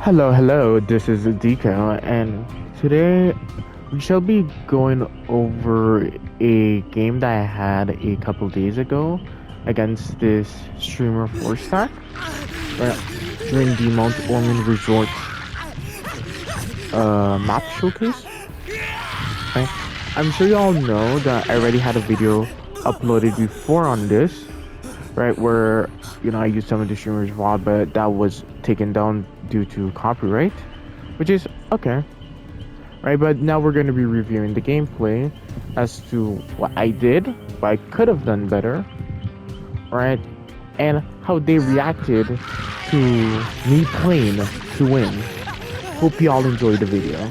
Hello, this is Dika, and today we shall be going over a game that I had a couple days ago against this streamer 4-stack right, during the Mount Ormond Resort map showcase. Right? I'm sure you all know that I already had a video uploaded before on this, right, where I used some of the streamer's VOD, but that was taken down due to copyright, which is okay, right? But now we're going to be reviewing the gameplay as to what I did, what I could have done better, right, and how they reacted to me playing to win. Hope you all enjoyed the video,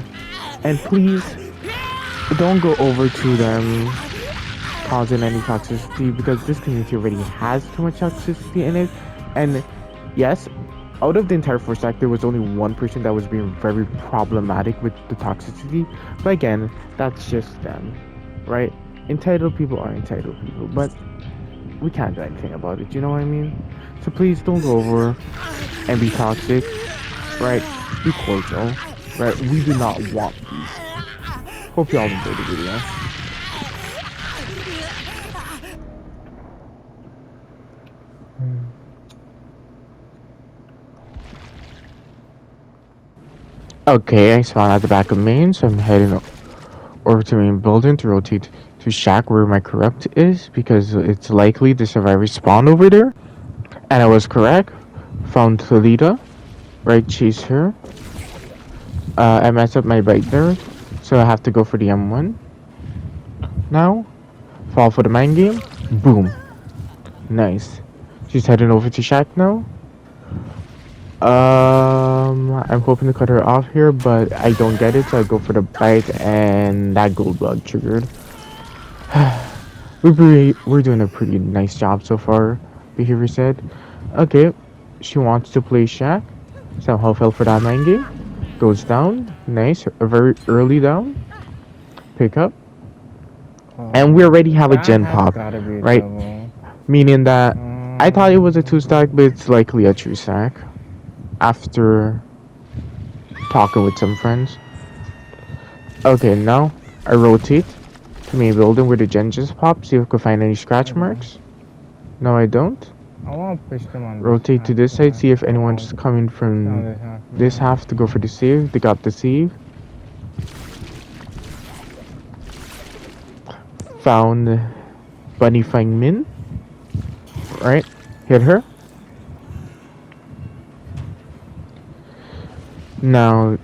and please don't go over to them causing any toxicity, because this community already has too much toxicity in it. And yes, out of the entire first stack, there was only one person that was being very problematic with the toxicity. But again, that's just them, right? Entitled people are entitled people, but we can't do anything about it, you know what I mean? So please don't go over and be toxic, right? Be cordial, right? We do not want these. Hope you all enjoyed the video. Okay, I spawned at the back of main, so I'm heading over to main building to rotate to shack where my corrupt is, because it's likely the survivors spawned over there. And I was correct. Found Talita, right, chase her. I messed up my bite there, so I have to go for the M1. Now, fall for the mind game. Boom. Nice. She's heading over to shack now. I'm hoping to cut her off here, but I don't get it, so I go for the bite, and that gold bug triggered. We're doing a pretty nice job so far, Behaviour said. Okay, she wants to play shack. Somehow fell for that mind game. Goes down. Nice. A very early down. Pick up. And we already have a gen pop, right? Meaning that I thought it was a 2-stack, but it's likely a 3-stack. After talking with some friends. Okay, now I rotate to main building where the gen just popped. See if I can find any scratch marks. No, I don't. Rotate to this side. See if anyone's coming from this half to go for the save. They got the save. Found Bunny Fang Min. Right, hit her. Now,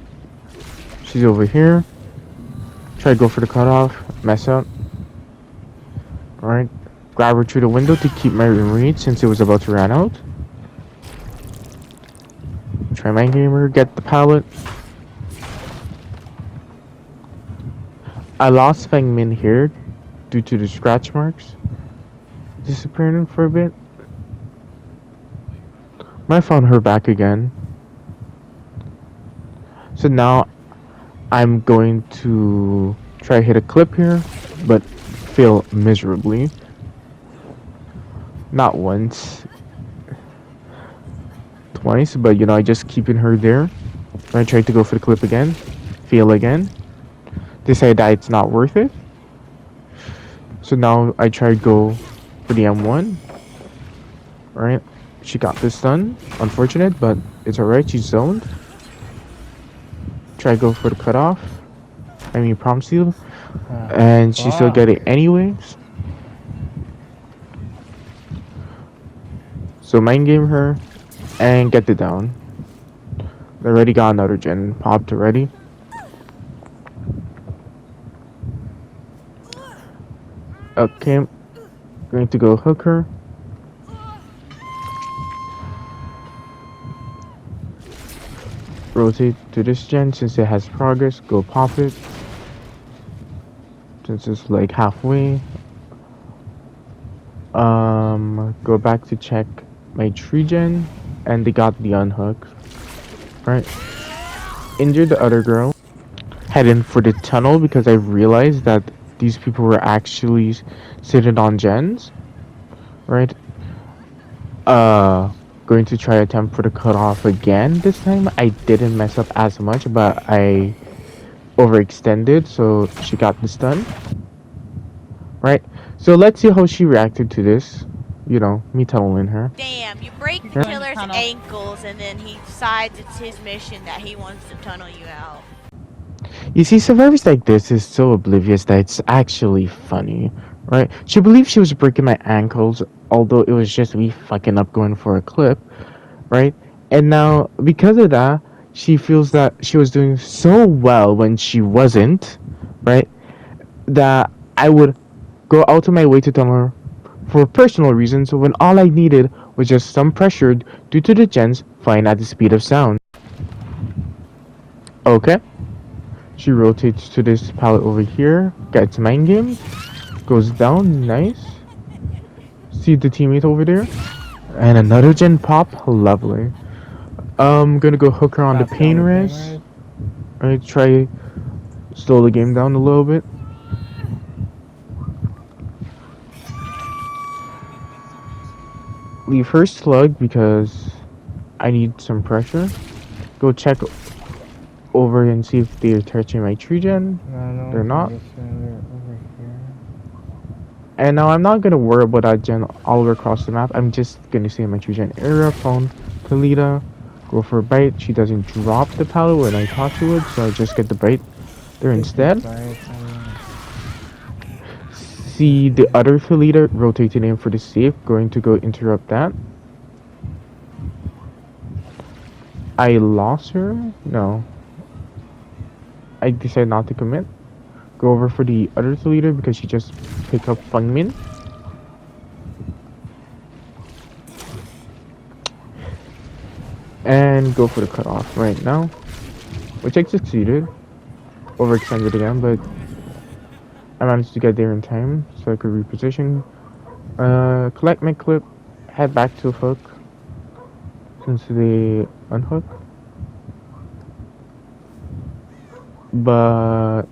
she's over here. Try to go for the cutoff. Mess up. Alright. Grab her through the window to keep my read since it was about to run out. Try mind gamer. Get the pallet. I lost Feng Min here due to the scratch marks disappearing for a bit. I found her back again. So now I'm going to try hit a clip here, but fail miserably. Not once, twice, but I just keeping her there. I tried to go for the clip again, fail again. Decide that it's not worth it. So now I try to go for the M1. Alright, she got this done. Unfortunate, but it's alright, she's zoned. Try to go for the cutoff. I mean prom seal. And she still get it anyways. So mind game her and get it down. They already got another gen popped already. Okay, going to go hook her. Rotate to this gen since it has progress. Go pop it. Since it's like halfway. Go back to check my tree gen, and they got the unhook. Right. Injured the other girl. Head in for the tunnel because I realized that these people were actually sitting on gens. Right. Going to try attempt for the cutoff again. This time I didn't mess up as much, but I overextended, so she got the stun. Right? So let's see how she reacted to this. You know, me telling her. Damn, you break the killer's ankles and then he decides it's his mission that he wants to tunnel you out. You see, survivors like this is so oblivious that it's actually funny, right? She believed she was breaking my ankles, although it was just me fucking up going for a clip, right? And now, because of that, she feels that she was doing so well when she wasn't, right? That I would go out of my way to tell her for personal reasons when all I needed was just some pressure due to the gens flying at the speed of sound. Okay. She rotates to this pallet over here, gets mind games, goes down, nice. See the teammate over there? And another gen pop, lovely. Gonna go hook her on the pain res. Alright, try slow the game down a little bit. Leave her slug because I need some pressure. Go check over and see if they're touching my tree gen. No, they're not. And now I'm not gonna worry about that gen all over across the map. I'm just gonna stay in my tree gen area, phone Kalita, go for a bite. She doesn't drop the pallet when I thought she would, so I just get the bite there instead. See the other Kalita rotating in for the safe, going to go interrupt that. I lost her? No. I decided not to commit. Go over for the other leader because she just picked up Feng Min. And go for the cutoff right now. Which I succeeded. Overextended again, but I managed to get there in time so I could reposition. Collect my clip, head back to hook since they unhook. But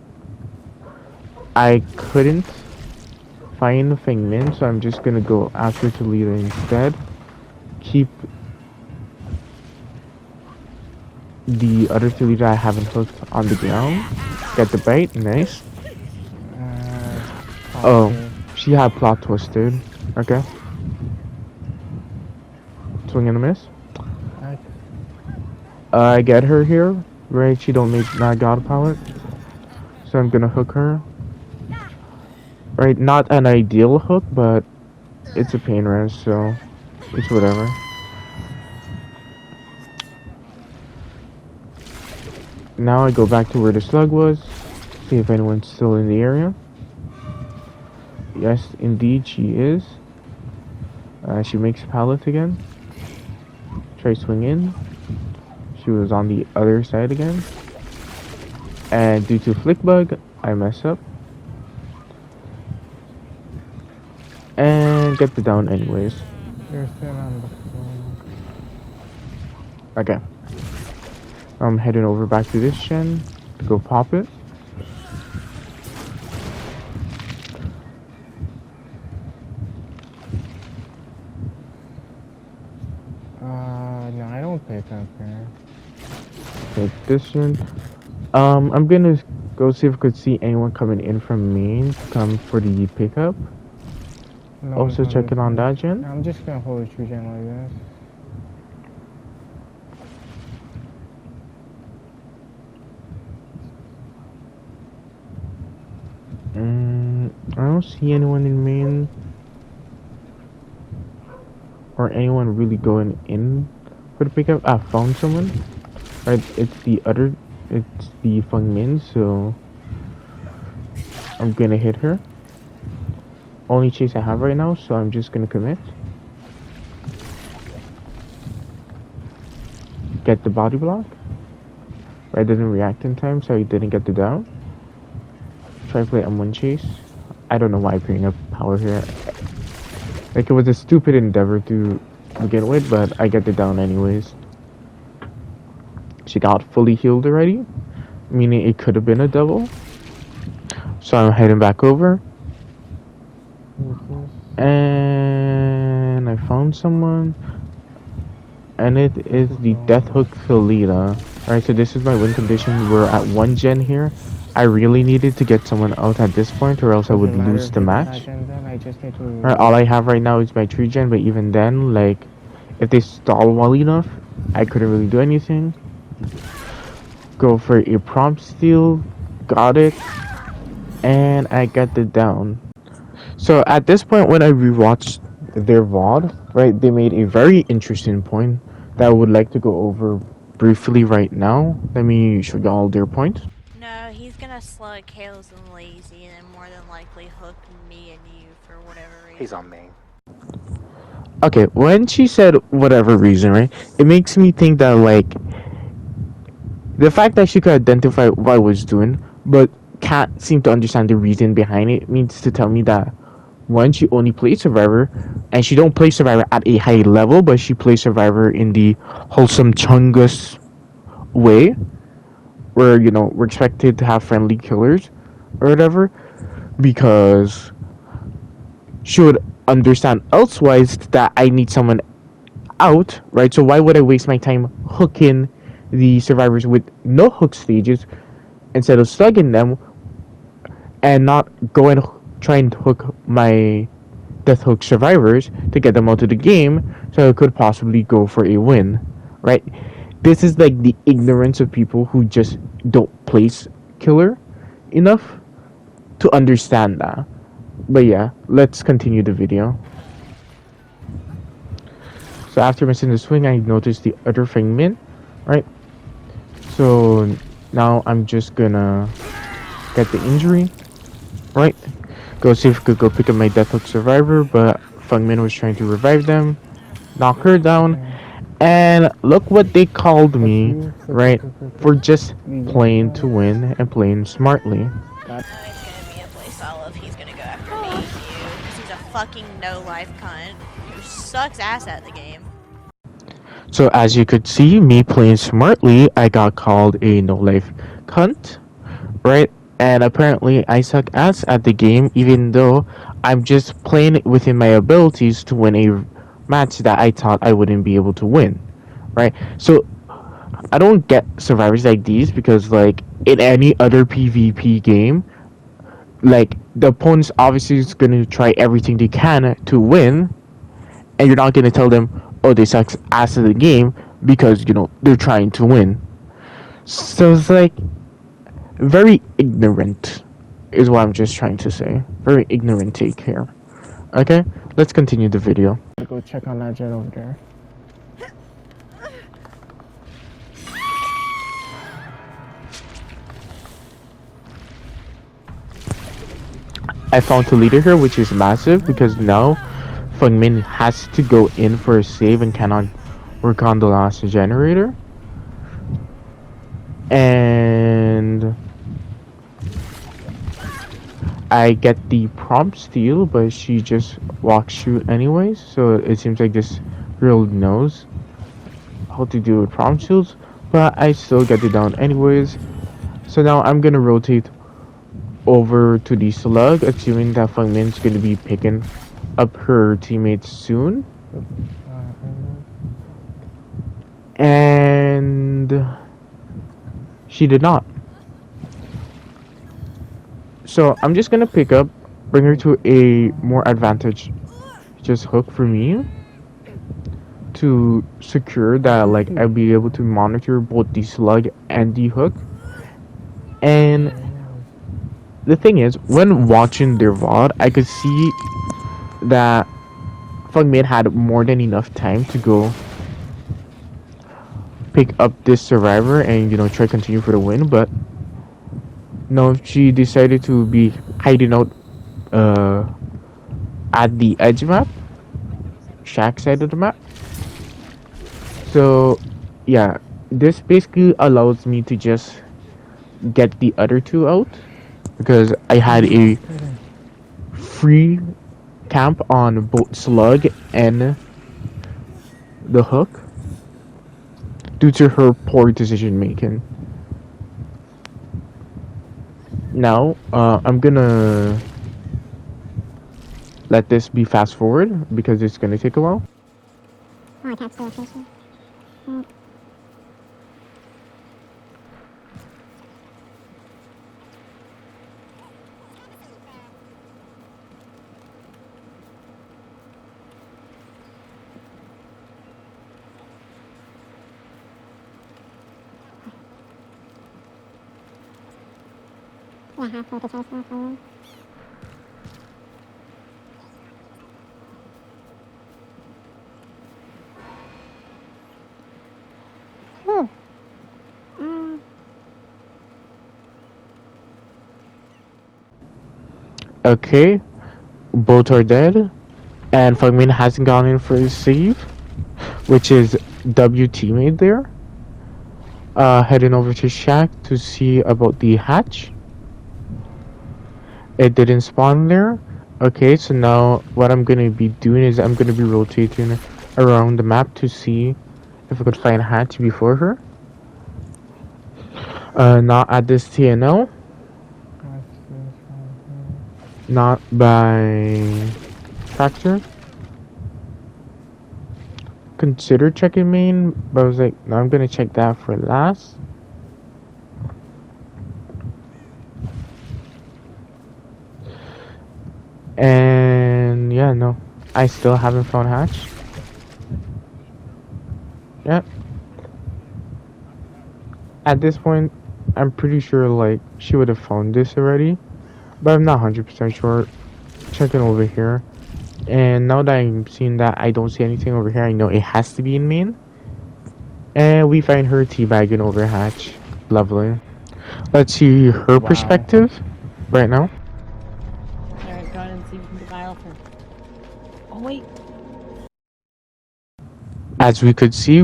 I couldn't find Feng Min, so I'm just gonna go after Toledo instead. Keep the other Toledo I haven't hooked on the ground. Get the bait, nice. Oh, she had plot twisted. Okay. Swing and a miss. I get her here, right? She don't make that god palette, so I'm gonna hook her. Right, not an ideal hook, but it's a pain res, so it's whatever. Now I go back to where the slug was, see if anyone's still in the area. Yes, indeed she is. She makes pallet again. Try swing in. She was on the other side again. And due to flick bug, I mess up. And get the down anyways. Okay. I'm heading over back to this gen to go pop it. No, I don't pick up here. Take this gen. I'm gonna go see if I could see anyone coming in from main to come for the pickup. No, Also checking on that gen. I'm just gonna hold a tree gen like this. I don't see anyone in main. Or anyone really going in for the pickup. I found someone. Right, it's the Feng Min, so I'm gonna hit her. Only chase I have right now, so I'm just gonna commit. Get the body block. Right, didn't react in time, so I didn't get the down. Try to play M1 chase. I don't know why I'm putting up power here. Like, it was a stupid endeavor to begin with, but I get the down anyways. She got fully healed already, meaning it could have been a double. So I'm heading back over. And I found someone. and it is the Death Hook Felida. Alright, so this is my win condition. We're at 1 gen here. I really needed to get someone out at this point or else I would lose the match. Alright, all I have right now is my 3 gen, but even then, like, if they stall well enough, I couldn't really do anything. Go for a prompt steal, got it, and I got the down. So at this point when I rewatched their VOD, right, they made a very interesting point that I would like to go over briefly right now. Let me show you all their points. No, he's gonna slug Kales and Lazy and then more than likely hook me and you for whatever reason. He's on me. Okay, when she said whatever reason, right, it makes me think that, like, the fact that she could identify what I was doing, but can't seem to understand the reason behind it, means to tell me that one, she only plays Survivor, and she don't play Survivor at a high level, but she plays Survivor in the wholesome Chungus way, where, you know, we're expected to have friendly killers or whatever, because she would understand elsewise that I need someone out, right? So why would I waste my time hooking the survivors with no hook stages instead of slugging them and not go and try and hook my death hook survivors to get them out of the game so I could possibly go for a win, right? This is like the ignorance of people who just don't place killer enough to understand that. But yeah, let's continue the video. So after missing the swing, I noticed the other Feng Min, right? So now I'm just gonna get the injury, right? Go see if I could go pick up my Death Hook survivor, but Feng Min was trying to revive them, knock her down, and look what they called me, right? For just playing to win and playing smartly. No, it's gonna be a place Olive. He's gonna go after me and you, because he's a fucking no-life cunt who sucks ass at the game. So as you could see, me playing smartly, I got called a no-life cunt, right? And apparently I suck ass at the game, even though I'm just playing within my abilities to win a match that I thought I wouldn't be able to win, right? So I don't get survivors like these because, like, in any other PvP game, like, the opponent's obviously is going to try everything they can to win, and you're not going to tell them, oh, they suck ass at the game because, you know, they're trying to win. So it's like very ignorant is what I'm just trying to say. Very ignorant take here. Okay, let's continue the video. Go check on that jet over there. I found a leader here, which is massive because now Feng Min has to go in for a save and cannot work on the last generator. And I get the prompt steal, but she just walks shoot anyways. So it seems like this girl knows how to deal with prompt steals, but I still get it down anyways. So now I'm gonna rotate over to the slug, assuming that Feng Min's gonna be picking up her teammates soon. And she did not. So I'm just gonna pick up, bring her to a more advantage just hook for me to secure that, like, I'll be able to monitor both the slug and the hook. And the thing is, when watching their VOD, I could see that Feng Min had more than enough time to go pick up this survivor and, you know, try continue for the win, but no, she decided to be hiding out at the edge map, shack side of the map. So yeah, this basically allows me to just get the other two out because I had a free camp on both slug and the hook due to her poor decision making. Now I'm gonna let this be fast forward because it's gonna take a while. Oh, I can't see the location. Okay, both are dead, and Fagmin hasn't gone in for his save, which is W teammate there. Heading over to Shack to see about the hatch. It didn't spawn there. Okay, so now what I'm gonna be doing is I'm gonna be rotating around the map to see if I could find a hatch before her. Not at this TNL, not by Fracture. Consider checking main, but I was like, no, I'm gonna check that for last. And yeah, no, I still haven't found hatch. Yep. At this point, I'm pretty sure like she would have found this already, but I'm not 100% sure. Checking over here, and now that I'm seeing that I don't see anything over here, I know it has to be in main. And we find her teabagging over hatch. Lovely. Let's see her perspective right now. Alright, go ahead and see if you can beguile her. Oh, wait. As we could see,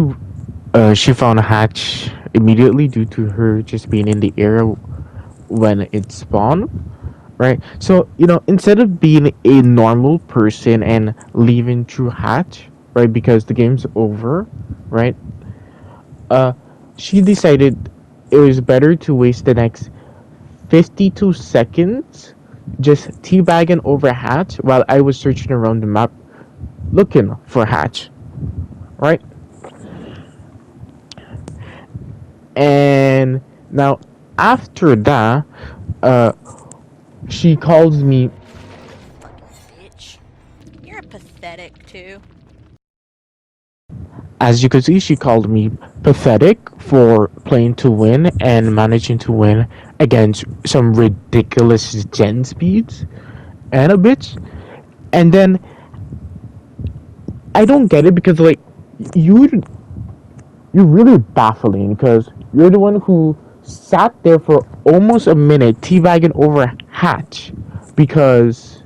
she found a hatch immediately due to her just being in the area when it spawned. Right, so instead of being a normal person and leaving through hatch, right, because the game's over, right, she decided it was better to waste the next 52 seconds just teabagging over hatch while I was searching around the map looking for hatch, right? And now after that, she calls me. Fucking bitch. You're pathetic too. As you can see, she called me pathetic for playing to win and managing to win against some ridiculous gen speeds and a bitch. And then I don't get it because like you're really baffling because you're the one who sat there for almost a minute teabagging over hatch because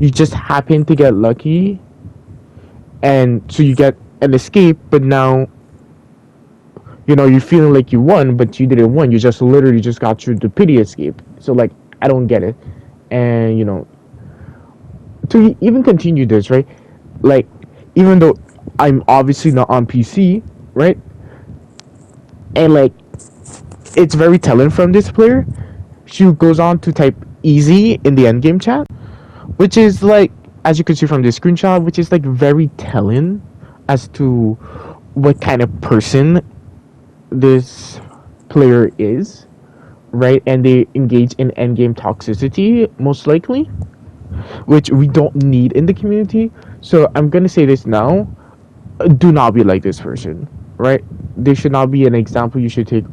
you just happen to get lucky and so you get an escape, but now you're feeling like you won, but you didn't win. You just literally just got through the pity escape. So like I don't get it. And to even continue this, right, like even though I'm obviously not on PC, right, and like it's very telling from this player. She goes on to type easy in the endgame chat, which is like, as you can see from this screenshot, which is like very telling as to what kind of person this player is, right? And they engage in endgame toxicity, most likely, which we don't need in the community. So I'm gonna say this now: do not be like this person, right? They should not be an example you should take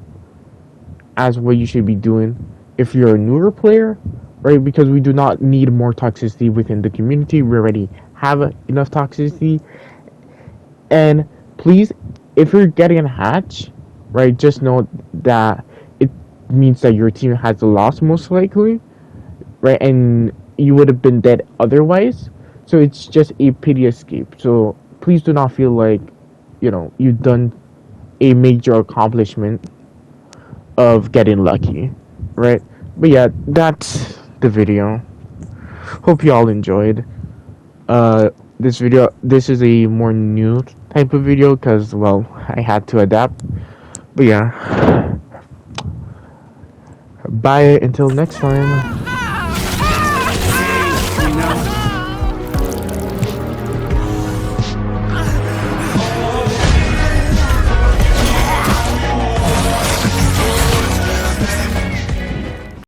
as what you should be doing if you're a newer player, right? Because we do not need more toxicity within the community. We already have enough toxicity. And please, if you're getting a hatch, right, just know that it means that your team has lost most likely, right? And you would have been dead otherwise. So it's just a pity escape. So please do not feel like, you've done a major accomplishment of getting lucky, right? But yeah, that's the video. Hope you all enjoyed. This is a more new type of video because, well, I had to adapt. But yeah, bye until next time.